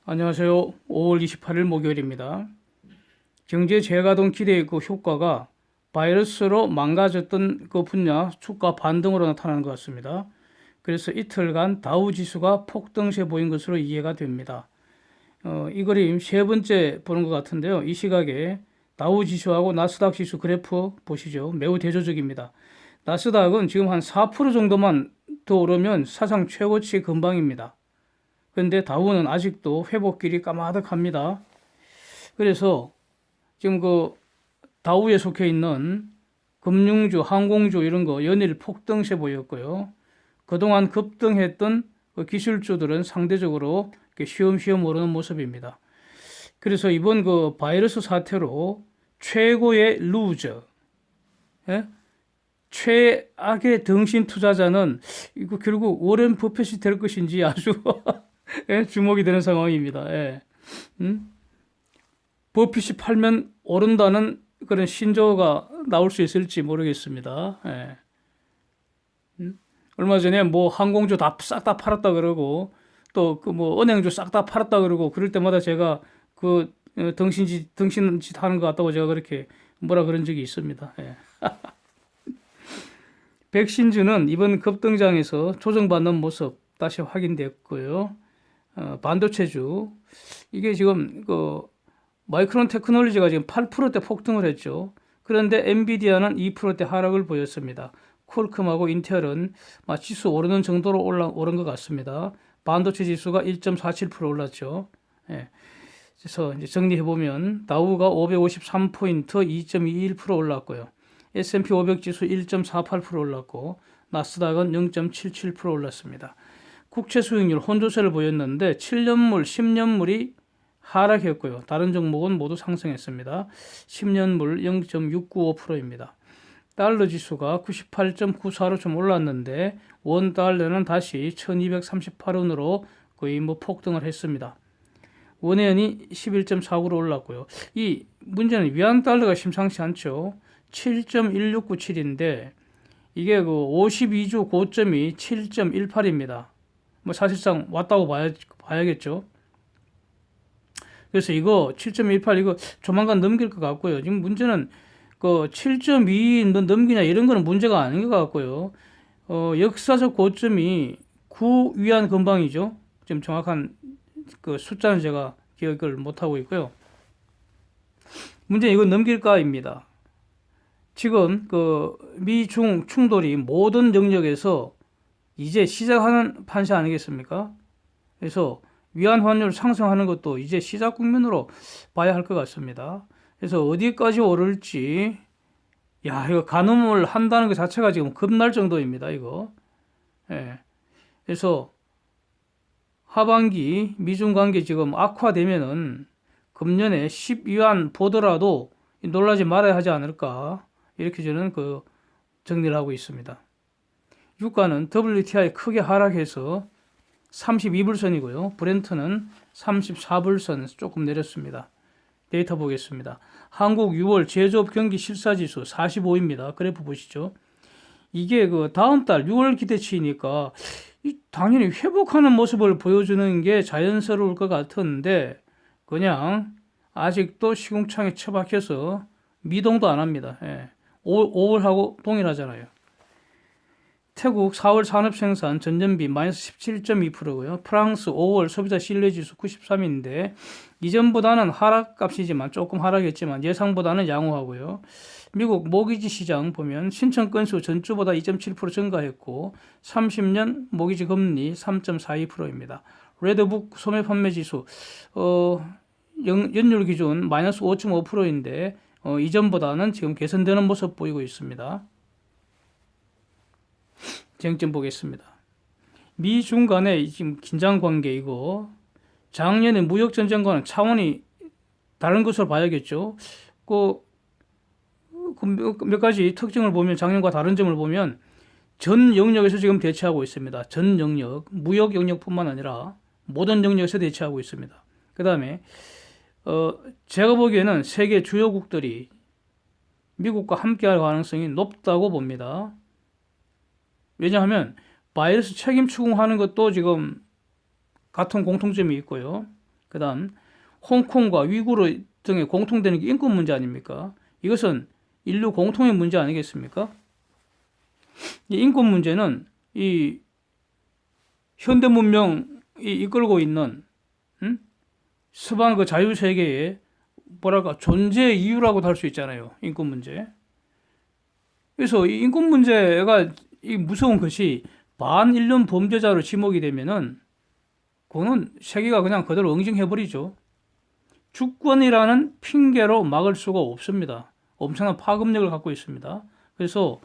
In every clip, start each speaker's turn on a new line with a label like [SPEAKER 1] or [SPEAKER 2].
[SPEAKER 1] 안녕하세요. 5월 28일 목요일입니다. 경제 재가동 기대의 그 효과가 바이러스로 망가졌던 그 분야 주가 반등으로 나타나는 것 같습니다. 그래서 이틀간 다우 지수가 폭등세 보인 것으로 이해가 됩니다. 이 그림 세 번째 보는 것 같은데요. 이 시각에 다우 지수하고 나스닥 지수 그래프 보시죠. 매우 대조적입니다. 나스닥은 지금 한 4% 정도만 더 오르면 사상 최고치 근방입니다. 그런데 다우는 아직도 회복길이 까마득합니다. 그래서 지금 그 다우에 속해 있는 금융주, 항공주 이런 거 연일 폭등세 보였고요. 그동안 급등했던 그 기술주들은 상대적으로 이렇게 쉬엄쉬엄 오르는 모습입니다. 그래서 이번 그 바이러스 사태로 최고의 루저, 예? 최악의 등신 투자자는 이거 결국 워렌 버핏이 될 것인지 아주 예, 주목이 되는 상황입니다. 예. 버핏이 팔면 오른다는 그런 신조어가 나올 수 있을지 모르겠습니다. 예. 얼마 전에 뭐 항공주 다 싹 다 팔았다 그러고 또 그 뭐 은행주 싹 다 팔았다 그러고 그럴 때마다 제가 그 등신짓 하는 것 같다고 제가 그렇게 뭐라 그런 적이 있습니다. 예. 백신주는 이번 급등장에서 조정받는 모습 다시 확인됐고요. 반도체주 이게 지금 그 마이크론 테크놀로지가 지금 8%대 폭등을 했죠. 그런데 엔비디아는 2%대 하락을 보였습니다. 퀄컴하고 인텔은 지수 오르는 정도로 오른 것 같습니다. 반도체 지수가 1.47% 올랐죠. 예. 그래서 이제 정리해보면 다우가 553포인트 2.21% 올랐고요. S&P 500 지수 1.48% 올랐고 나스닥은 0.77% 올랐습니다. 국채 수익률 혼조세를 보였는데 7년물, 10년물이 하락했고요. 다른 종목은 모두 상승했습니다. 10년물 0.695%입니다. 달러 지수가 98.94로 좀 올랐는데 원 달러는 다시 1238원으로 거의 뭐 폭등을 했습니다. 원엔이 11.49로 올랐고요. 이 문제는 위안 달러가 심상치 않죠. 7.1697인데 이게 그 52주 고점이 7.18입니다. 뭐 사실상 왔다고 봐야겠죠. 그래서 이거 7.18 이거 조만간 넘길 것 같고요. 지금 문제는 그 7.2 넘기냐 이런 거는 문제가 아닌 것 같고요. 역사적 고점이 9위안 근방이죠. 지금 정확한 그 숫자는 제가 기억을 못 하고 있고요. 문제는 이거 넘길까입니다. 지금 그 미중 충돌이 모든 영역에서 이제 시작하는 판세 아니겠습니까? 그래서 위안 환율 상승하는 것도 이제 시작 국면으로 봐야 할 것 같습니다. 그래서 어디까지 오를지, 이거 가늠을 한다는 것 자체가 지금 겁날 정도입니다, 이거. 예. 그래서 하반기 미중 관계 지금 악화되면은 금년에 10위안 보더라도 놀라지 말아야 하지 않을까. 이렇게 저는 그 정리를 하고 있습니다. 유가는 WTI 크게 하락해서 32불선이고요. 브렌트는 34불선 조금 내렸습니다. 데이터 보겠습니다. 한국 6월 제조업 경기 실사지수 45입니다. 그래프 보시죠. 이게 그 다음 달 6월 기대치니까 당연히 회복하는 모습을 보여주는 게 자연스러울 것 같은데 그냥 아직도 시궁창에 처박혀서 미동도 안 합니다. 5월하고 동일하잖아요. 태국 4월 산업생산 전년비 마이너스 17.2%고요. 프랑스 5월 소비자 신뢰지수 93인데 이전보다는 하락값이지만 조금 하락했지만 예상보다는 양호하고요. 미국 모기지 시장 보면 신청 건수 전주보다 2.7% 증가했고 30년 모기지 금리 3.42%입니다. 레드북 소매 판매 지수 연율 기준 마이너스 5.5%인데 이전보다는 지금 개선되는 모습 보이고 있습니다. 쟁점 보겠습니다. 미중 간의 지금 긴장 관계이고 작년에 무역 전쟁과는 차원이 다른 것으로 봐야겠죠. 몇 가지 특징을 보면 작년과 다른 점을 보면 전 영역에서 지금 대치하고 있습니다. 전 영역, 무역 영역뿐만 아니라 모든 영역에서 대치하고 있습니다. 그 다음에 제가 보기에는 세계 주요국들이 미국과 함께할 가능성이 높다고 봅니다. 왜냐하면 바이러스 책임 추궁하는 것도 지금 같은 공통점이 있고요. 그다음 홍콩과 위구르 등에 공통되는 게 인권 문제 아닙니까? 이것은 인류 공통의 문제 아니겠습니까? 이 인권 문제는 이 현대 문명이 이끌고 있는 서방 그 자유 세계의 뭐랄까 존재 이유라고도 할 수 있잖아요. 인권 문제. 그래서 이 인권 문제가 이 무서운 것이 반일륜 범죄자로 지목이 되면은 그거는 세계가 그냥 그대로 응징해버리죠. 주권이라는 핑계로 막을 수가 없습니다. 엄청난 파급력을 갖고 있습니다. 그래서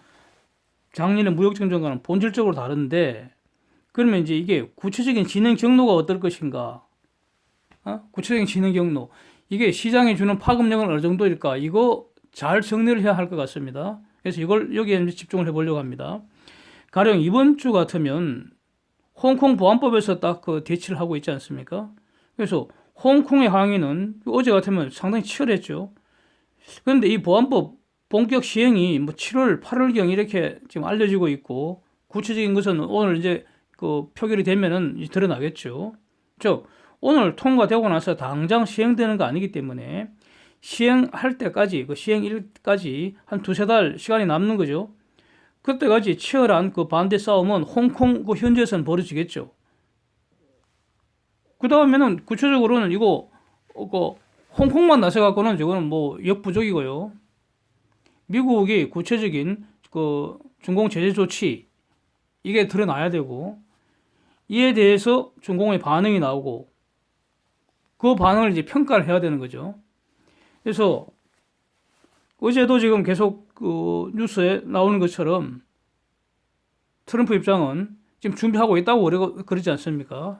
[SPEAKER 1] 작년에 무역정전과는 본질적으로 다른데 그러면 이제 이게 구체적인 진행 경로가 어떨 것인가? 구체적인 진행 경로. 이게 시장에 주는 파급력은 어느 정도일까? 이거 잘 정리를 해야 할 것 같습니다. 그래서 이걸 여기에 집중을 해보려고 합니다. 가령 이번 주 같으면 홍콩 보안법에서 딱 그 대치를 하고 있지 않습니까? 그래서 홍콩의 항의는 어제 같으면 상당히 치열했죠. 그런데 이 보안법 본격 시행이 뭐 7월, 8월경 이렇게 지금 알려지고 있고 구체적인 것은 오늘 이제 그 표결이 되면은 드러나겠죠. 즉 오늘 통과되고 나서 당장 시행되는 거 아니기 때문에 시행할 때까지 그 시행일까지 한 두세 달 시간이 남는 거죠. 그때까지 치열한 그 반대 싸움은 홍콩 그 현지에서는 벌어지겠죠. 그 다음에는 구체적으로는 이거 홍콩만 나서갖고는 저거는 뭐 역부족이고요. 미국이 구체적인 그 중공 제재 조치 이게 드러나야 되고 이에 대해서 중공의 반응이 나오고 그 반응을 이제 평가를 해야 되는 거죠. 그래서 어제도 지금 계속 그 뉴스에 나오는 것처럼 트럼프 입장은 지금 준비하고 있다고 그러지 않습니까?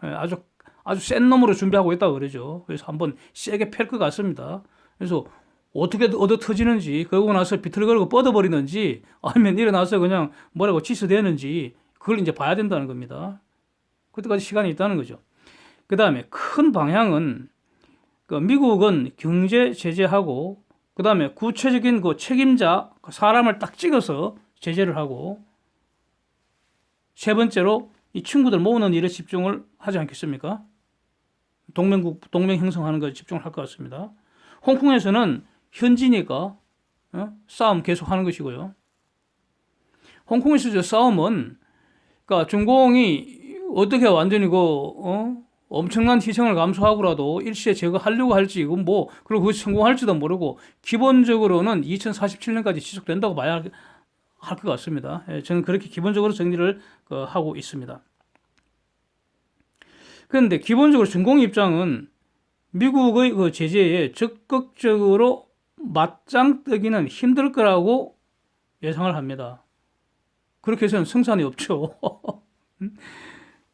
[SPEAKER 1] 아주 센 놈으로 준비하고 있다고 그러죠. 그래서 한번 세게 팰 것 같습니다. 그래서 어떻게 얻어 터지는지, 그러고 나서 비틀거리고 뻗어버리는지, 아니면 일어나서 그냥 뭐라고 치스대는지, 그걸 이제 봐야 된다는 겁니다. 그때까지 시간이 있다는 거죠. 그 다음에 큰 방향은, 그 미국은 경제 제재하고, 그 다음에 구체적인 그 책임자, 사람을 딱 찍어서 제재를 하고, 세 번째로 이 친구들 모으는 일에 집중을 하지 않겠습니까? 동맹 형성하는 것에 집중을 할 것 같습니다. 홍콩에서는 현지니까 싸움 계속 하는 것이고요. 홍콩에서 저 싸움은 그러니까 중공이 어떻게 완전히 엄청난 희생을 감수하고라도 일시에 제거하려고 할지 이건 뭐 그리고 그것이 성공할지도 모르고 기본적으로는 2047년까지 지속된다고 봐야 할 것 같습니다. 저는 그렇게 기본적으로 정리를 하고 있습니다. 그런데 기본적으로 중공 입장은 미국의 그 제재에 적극적으로 맞짱 뜨기는 힘들 거라고 예상을 합니다. 그렇게 해서는 승산이 없죠.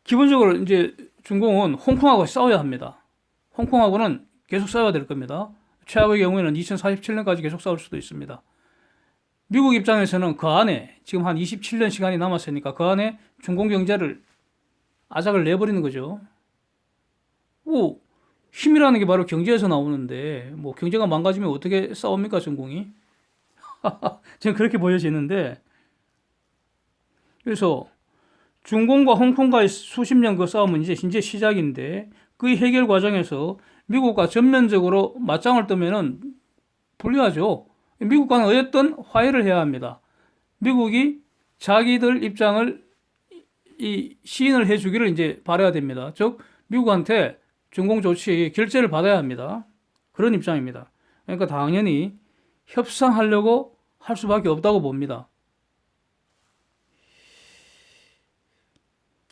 [SPEAKER 1] 기본적으로 이제 중공은 홍콩하고 싸워야 합니다. 홍콩하고는 계속 싸워야 될 겁니다. 최악의 경우에는 2047년까지 계속 싸울 수도 있습니다. 미국 입장에서는 그 안에 지금 한 27년 시간이 남았으니까 그 안에 중공 경제를 아작을 내버리는 거죠. 뭐 힘이라는 게 바로 경제에서 나오는데 뭐 경제가 망가지면 어떻게 싸웁니까 중공이? 저는 그렇게 보여지는데 그래서 중공과 홍콩과의 수십 년 그 싸움은 이제 시작인데 그 해결 과정에서 미국과 전면적으로 맞짱을 뜨면은 불리하죠. 미국과는 어쨌든 화해를 해야 합니다. 미국이 자기들 입장을 시인을 해주기를 이제 바라야 됩니다. 즉 미국한테 중공 조치 결재를 받아야 합니다. 그런 입장입니다. 그러니까 당연히 협상하려고 할 수밖에 없다고 봅니다.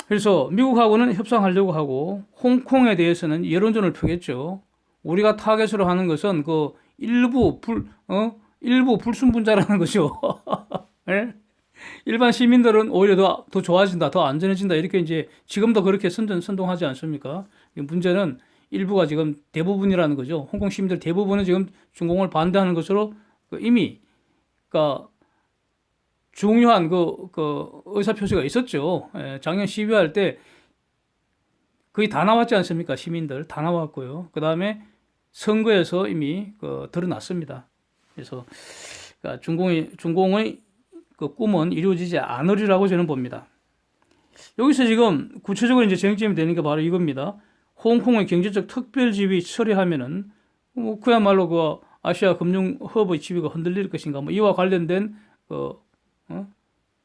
[SPEAKER 1] 그래서 미국하고는 협상하려고 하고 홍콩에 대해서는 여론전을 펴겠죠. 우리가 타겟으로 하는 것은 그 일부 불순분자라는 거죠. 네? 일반 시민들은 오히려 더 좋아진다, 더 안전해진다 이렇게 이제 지금도 그렇게 선동하지 않습니까? 문제는 일부가 지금 대부분이라는 거죠. 홍콩 시민들 대부분은 지금 중공을 반대하는 것으로 이미 그러니까 중요한 그 의사표시가 있었죠. 작년 12월 때 거의 다 나왔지 않습니까? 시민들 다 나왔고요. 그 다음에 선거에서 이미 드러났습니다. 그래서 그러니까 중공의 그 꿈은 이루어지지 않으리라고 저는 봅니다. 여기서 지금 구체적으로 이제 쟁점이 되는 게 바로 이겁니다. 홍콩의 경제적 특별지위 처리하면은 뭐 그야말로 그 아시아 금융 허브의 지위가 흔들릴 것인가 뭐 이와 관련된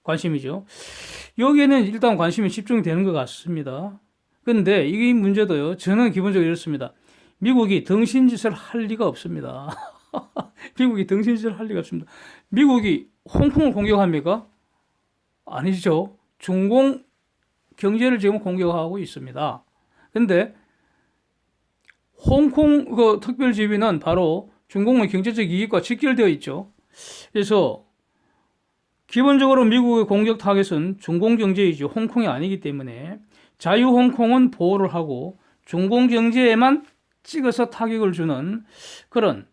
[SPEAKER 1] 관심이죠. 여기에는 일단 관심이 집중되는 것 같습니다. 근데 이 문제도요. 저는 기본적으로 이렇습니다. 미국이 등신짓을 할 리가 없습니다. 미국이 등신짓을 할 리가 없습니다. 미국이 홍콩을 공격합니까? 아니죠. 중공 경제를 지금 공격하고 있습니다. 근데 홍콩 그 특별지위는 바로 중공의 경제적 이익과 직결되어 있죠. 그래서 기본적으로 미국의 공격 타겟은 중공 경제이지 홍콩이 아니기 때문에 자유 홍콩은 보호를 하고 중공 경제에만 찍어서 타격을 주는 그런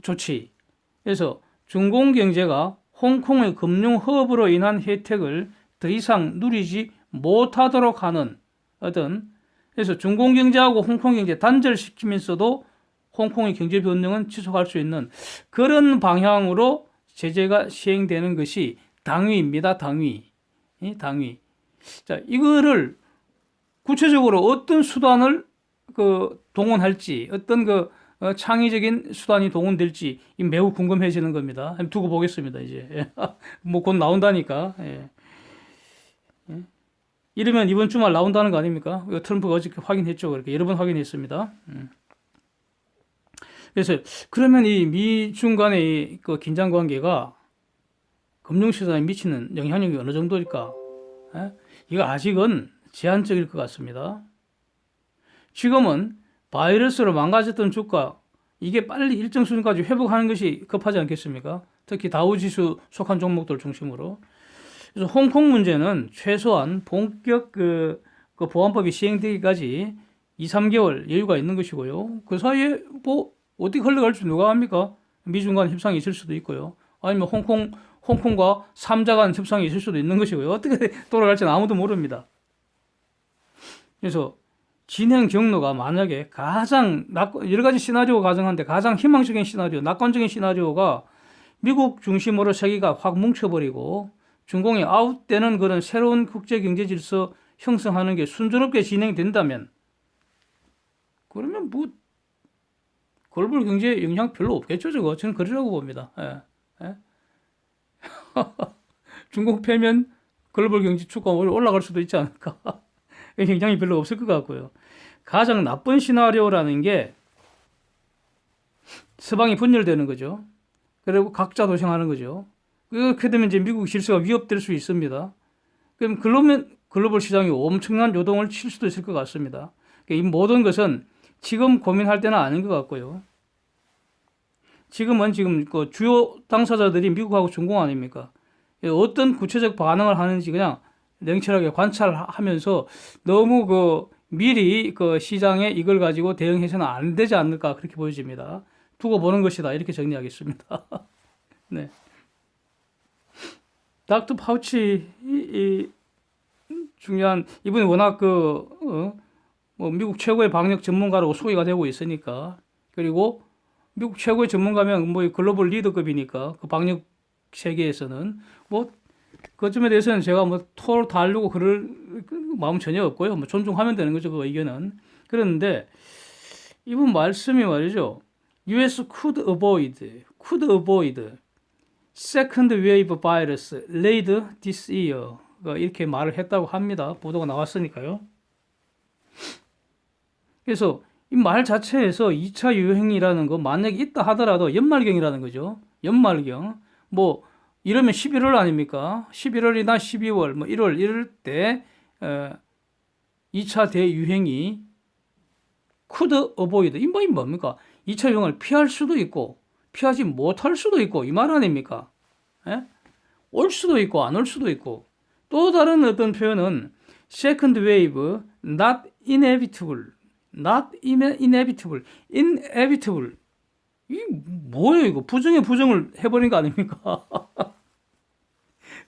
[SPEAKER 1] 조치. 그래서 중공 경제가 홍콩의 금융 허브로 인한 혜택을 더 이상 누리지 못하도록 하는 어떤 그래서 중공 경제하고 홍콩 경제 단절시키면서도 홍콩의 경제 변동은 지속할 수 있는 그런 방향으로 제재가 시행되는 것이 당위입니다. 당위. 자, 이거를 구체적으로 어떤 수단을 동원할지, 어떤 창의적인 수단이 동원될지 매우 궁금해지는 겁니다. 한번 두고 보겠습니다. 이제 뭐 곧 나온다니까. 예. 이러면 이번 주말 나온다는 거 아닙니까? 트럼프가 어저께 확인했죠. 그렇게 여러 번 확인했습니다. 그래서 그러면 이 미중 간의 그 긴장 관계가 금융시장에 미치는 영향력이 어느 정도일까? 이거 아직은 제한적일 것 같습니다. 지금은 바이러스로 망가졌던 주가 이게 빨리 일정 수준까지 회복하는 것이 급하지 않겠습니까? 특히 다우지수 속한 종목들 중심으로. 그래서 홍콩 문제는 최소한 본격 보안법이 시행되기까지 2, 3개월 여유가 있는 것이고요. 그 사이에 뭐 어떻게 흘러갈지 누가 압니까? 미중 간 협상이 있을 수도 있고요. 아니면 홍콩과 3자 간 협상이 있을 수도 있는 것이고요. 어떻게 돌아갈지는 아무도 모릅니다. 그래서 진행 경로가 만약에 가장 여러 가지 시나리오가 가정한데 가장 희망적인 시나리오, 낙관적인 시나리오가 미국 중심으로 세계가 확 뭉쳐버리고 중공이 아웃되는 그런 새로운 국제 경제 질서 형성하는 게 순조롭게 진행된다면 그러면 뭐 글로벌 경제에 영향 별로 없겠죠, 저거. 저는 그러라고 봅니다. 예. 중국 패면 글로벌 경제 주가 올라갈 수도 있지 않을까. 영향이 별로 없을 것 같고요. 가장 나쁜 시나리오라는 게 서방이 분열되는 거죠. 그리고 각자 도생하는 거죠. 그렇게 되면 이제 미국 질서가 위협될 수 있습니다. 그럼 글로벌 시장이 엄청난 요동을 칠 수도 있을 것 같습니다. 이 모든 것은 지금 고민할 때는 아닌 것 같고요. 지금 그 주요 당사자들이 미국하고 중공 아닙니까? 어떤 구체적 반응을 하는지 그냥 냉철하게 관찰하면서 너무 미리 시장에 이걸 가지고 대응해서는 안 되지 않을까 그렇게 보여집니다. 두고 보는 것이다 이렇게 정리하겠습니다. 네. 닥터 파우치 중요한 이분이 워낙 뭐 미국 최고의 방역 전문가로 소개가 되고 있으니까 그리고 미국 최고의 전문가면 뭐 글로벌 리더급이니까 그 방역 세계에서는 뭐 그점에 대해서는 제가 뭐 토를 달려고 그럴 마음 전혀 없고요. 뭐 존중하면 되는 거죠, 그 의견은. 그런데 이분 말씀이 말이죠. US could avoid second wave virus late this year 이렇게 말을 했다고 합니다. 보도가 나왔으니까요. 그래서 이 말 자체에서 2차 유행이라는 거 만약에 있다 하더라도 연말경이라는 거죠. 연말경. 뭐 이러면 11월 아닙니까? 11월이나 12월, 뭐 1월 이럴 때 2차 대유행이 could avoid. 이 말이 뭡니까? 2차 유행을 피할 수도 있고 피하지 못할 수도 있고 이 말 아닙니까? 예? 올 수도 있고 안 올 수도 있고 또 다른 어떤 표현은 second wave not inevitable. not inevitable. inevitable. 이 뭐예요 이거? 부정에 부정을 해버린 거 아닙니까?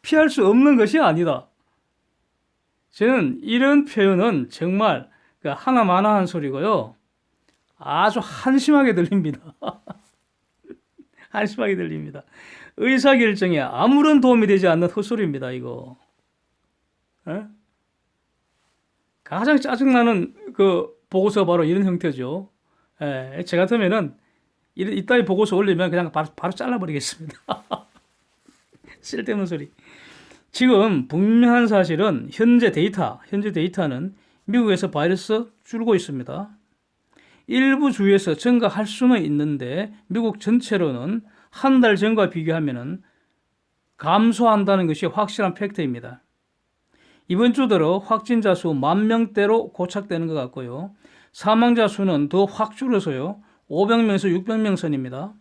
[SPEAKER 1] 피할 수 없는 것이 아니다. 저는 이런 표현은 정말 하나마나한 소리고요. 아주 한심하게 들립니다. 한심하게 들립니다. 의사결정에 아무런 도움이 되지 않는 헛소리입니다. 이거. 에? 가장 짜증나는 보고서 바로 이런 형태죠. 제 같으면은 이따위 보고서 올리면 그냥 바로 잘라버리겠습니다. 쓸데없는 소리. 지금 분명한 사실은 현재 데이터는 미국에서 바이러스 줄고 있습니다. 일부 주에서 증가할 수는 있는데 미국 전체로는 한 달 전과 비교하면은 감소한다는 것이 확실한 팩트입니다. 이번 주 들어 확진자 수 10,000명대로 고착되는 것 같고요. 사망자 수는 더 확 줄어서요. 500명에서 600명 선입니다.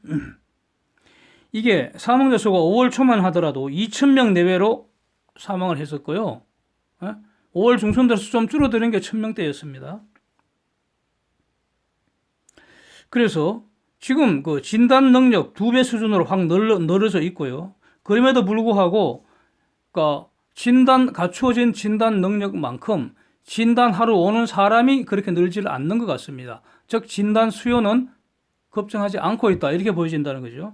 [SPEAKER 1] 이게 사망자 수가 5월 초만 하더라도 2,000명 내외로 사망을 했었고요. 5월 중순 들어서 좀 줄어드는 게 1,000명대였습니다. 그래서 지금 그 진단 능력 2배 수준으로 확 늘어져 있고요. 그럼에도 불구하고 그러니까 갖추어진 진단 능력만큼 진단하러 오는 사람이 그렇게 늘지 않는 것 같습니다. 즉 진단 수요는 급증하지 않고 있다 이렇게 보여진다는 거죠.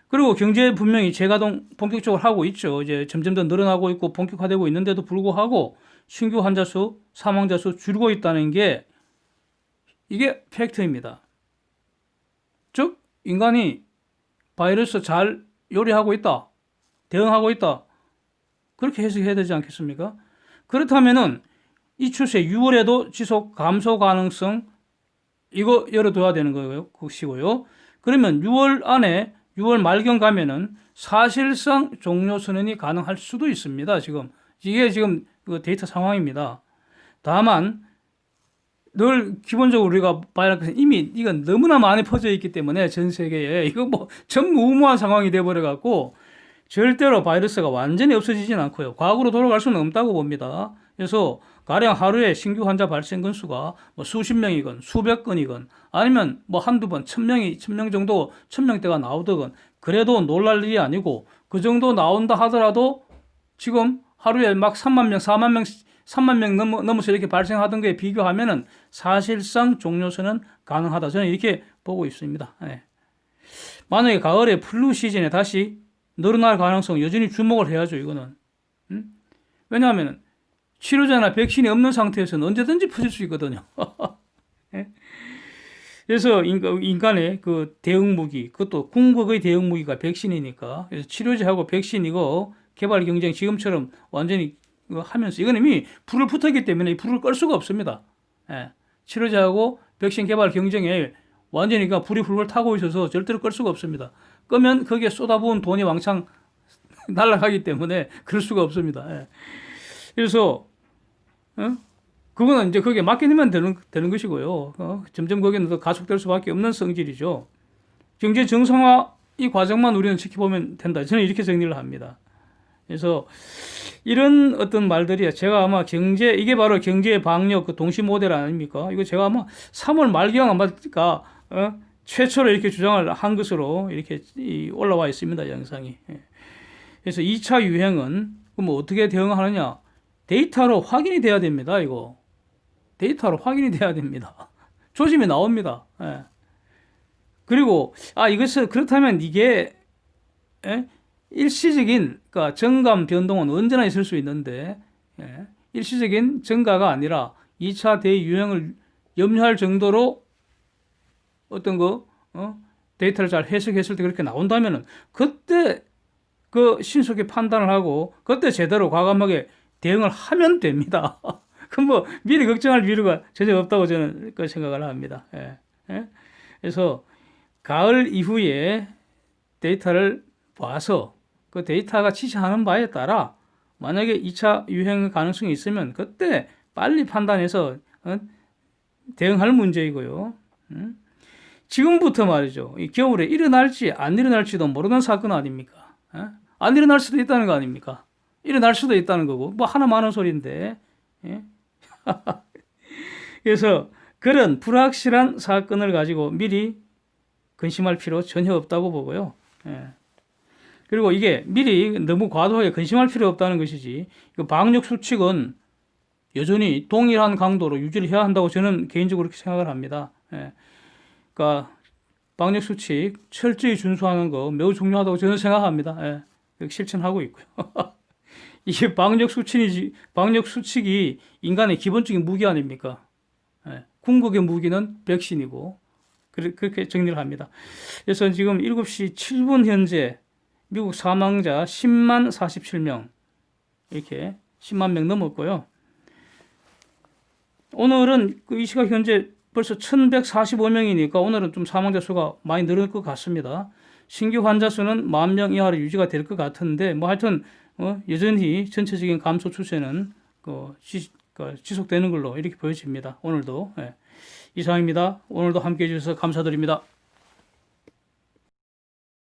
[SPEAKER 1] 그리고 경제 분명히 재가동 본격적으로 하고 있죠. 이제 점점 더 늘어나고 있고 본격화되고 있는데도 불구하고 신규 환자 수, 사망자 수 줄고 있다는 게 이게 팩트입니다. 즉 인간이 바이러스 잘 요리하고 있다, 대응하고 있다 그렇게 해석해야 되지 않겠습니까? 그렇다면은 이 추세 6월에도 지속 감소 가능성 이거 열어둬야 되는 거고요. 것이고요. 그러면 6월 말경 가면은 사실상 종료 선언이 가능할 수도 있습니다. 이게 지금 그 데이터 상황입니다. 다만 늘 기본적으로 우리가 봐야 할 것은 이미 이건 너무나 많이 퍼져 있기 때문에 전 세계에 이거 뭐 전무후무한 상황이 돼버려 갖고 절대로 바이러스가 완전히 없어지진 않고요. 과거로 돌아갈 수는 없다고 봅니다. 그래서 가령 하루에 신규 환자 발생 건수가 뭐 수십 명이건 수백 건이건 아니면 뭐 한두 번 1,000명 정도 1,000명대가 나오더건 그래도 놀랄 일이 아니고 그 정도 나온다 하더라도 지금 하루에 막 3만 명, 3만 명 넘어서 이렇게 발생하던 거에 비교하면은 사실상 종료선은 가능하다. 저는 이렇게 보고 있습니다. 만약에 가을에 플루 시즌에 다시 늘어날 가능성 여전히 주목을 해야죠. 이거는. 왜냐하면 치료제나 백신이 없는 상태에서는 언제든지 퍼질 수 있거든요. 그래서 인간의 그 대응 무기, 그것도 궁극의 대응 무기가 백신이니까. 그래서 치료제하고 백신 이거 개발 경쟁 지금처럼 완전히 하면서 이건 이미 불을 붙었기 때문에 이 불을 끌 수가 없습니다. 치료제하고 백신 개발 경쟁에 완전히 불이 불을 타고 있어서 절대로 끌 수가 없습니다. 끄면 거기에 쏟아부은 돈이 왕창 날아가기 때문에 그럴 수가 없습니다. 그래서 그거는 이제 거기에 맡기면 되는 것이고요. 점점 거기는 더 가속될 수밖에 없는 성질이죠. 경제 정상화 이 과정만 우리는 지켜보면 된다. 저는 이렇게 정리를 합니다. 그래서 이런 어떤 말들이 제가 아마 이게 바로 경제 방역 그 동시 모델 아닙니까? 이거 제가 아마 3월 말경 아마가 최초로 이렇게 주장을 한 것으로 이렇게 올라와 있습니다. 영상이. 그래서 2차 유행은 뭐 어떻게 대응하느냐? 데이터로 확인이 돼야 됩니다. 이거 데이터로 확인이 돼야 됩니다. 조짐이 나옵니다. 그리고 이것을 그렇다면 이게 일시적인 그러니까 정감 변동은 언제나 있을 수 있는데 일시적인 증가가 아니라 2차 대유행을 염려할 정도로 어떤 데이터를 잘 해석했을 때 그렇게 나온다면은 그때 그 신속히 판단을 하고 그때 제대로 과감하게 대응을 하면 됩니다. 그럼 뭐 미리 걱정할 필요가 전혀 없다고 저는 그 생각을 합니다. 그래서 가을 이후에 데이터를 봐서 그 데이터가 지시하는 바에 따라 만약에 2차 유행 가능성이 있으면 그때 빨리 판단해서 대응할 문제이고요. 지금부터 말이죠. 이 겨울에 일어날지 안 일어날지도 모르는 사건 아닙니까? 안 일어날 수도 있다는 거 아닙니까? 일어날 수도 있다는 거고 뭐 하나 많은 소리인데. 그래서 그런 불확실한 사건을 가지고 미리 근심할 필요 전혀 없다고 보고요. 그리고 이게 미리 너무 과도하게 근심할 필요 없다는 것이지 방역 수칙은 여전히 동일한 강도로 유지를 해야 한다고 저는 개인적으로 그렇게 생각을 합니다. 그러니까 방역 수칙 철저히 준수하는 거 매우 중요하다고 저는 생각합니다. 실천하고 있고요. 이게 방역 수칙이 인간의 기본적인 무기 아닙니까? 궁극의 무기는 백신이고 그렇게 정리를 합니다. 그래서 지금 7시 7분 현재 미국 사망자 10만 47명 이렇게 10만 명 넘었고요. 오늘은 이 시각 현재 벌써 1145명이니까 오늘은 좀 사망자 수가 많이 늘을 것 같습니다. 신규 환자 수는 10,000명 이하로 유지가 될 것 같은데 뭐 하여튼 여전히 전체적인 감소 추세는 지속되는 걸로 이렇게 보여집니다. 오늘도 이상입니다. 오늘도 함께해 주셔서 감사드립니다.